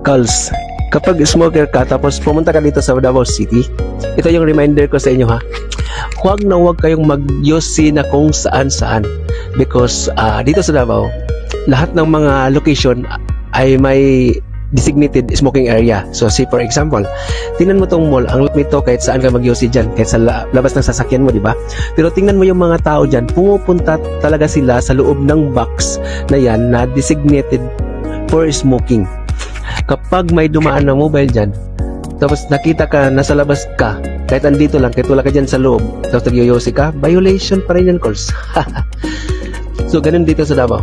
Calls, kapag smoker ka tapos pumunta ka dito sa Davao City, ito yung reminder ko sa inyo ha. Huwag na huwag kayong mag-yosi na kung saan-saan. Because dito sa Davao, lahat ng mga location ay may designated smoking area. So say for example, tingnan mo tong mall, ang limit to kahit saan ka mag-yosi dyan, kahit sa labas ng sasakyan mo, di ba? Pero tingnan mo yung mga tao dyan, pumupunta talaga sila sa loob ng box na yan na designated for smoking. Kapag may dumaan na mobile dyan, tapos nakita ka, nasa labas ka, kahit andito lang, kahit wala ka dyan sa loob, tapos nagyoyosi ka, violation pa rin yan, calls. So, ganun dito sa Davao.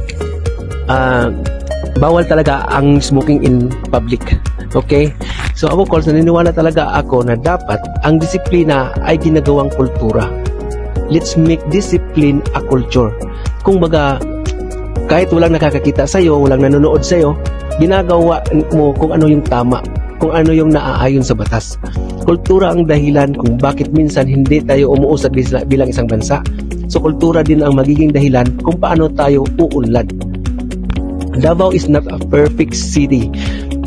Bawal talaga ang smoking in public. Okay? So, ako, calls, naniniwala talaga ako na dapat ang disiplina ay ginagawang kultura. Let's make discipline a culture. Kung baga, kahit walang nakakakita sa'yo, walang nanonood sa'yo, ginagawa mo kung ano yung tama, kung ano yung naaayon sa batas. Kultura ang dahilan kung bakit minsan hindi tayo umuusad bilang isang bansa. So kultura din ang magiging dahilan kung paano tayo uunlad. Davao is not a perfect city.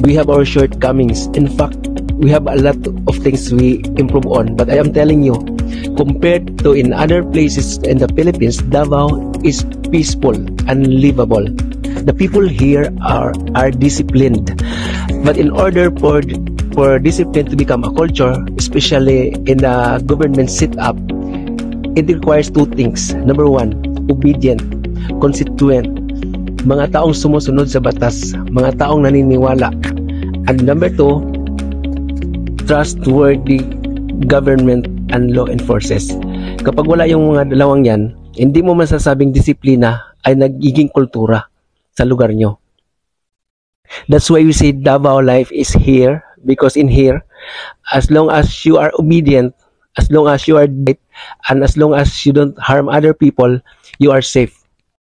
We have our shortcomings. In fact, we have a lot of things we improve on. But I am telling you, compared to in other places in the Philippines, Davao is peaceful and livable. The people here are disciplined. But in order for discipline to become a culture, especially in the government setup, it requires two things. Number one, obedient, constituent, mga taong sumusunod sa batas, mga taong naniniwala. And number two, trustworthy government and law enforcers. Kapag wala yung mga dalawang yan, hindi mo masasabing disiplina ay nagiging kultura sa lugar nyo. That's why we say Davao life is here, because in here, as long as you are obedient, as long as you are right, and as long as you don't harm other people, you are safe.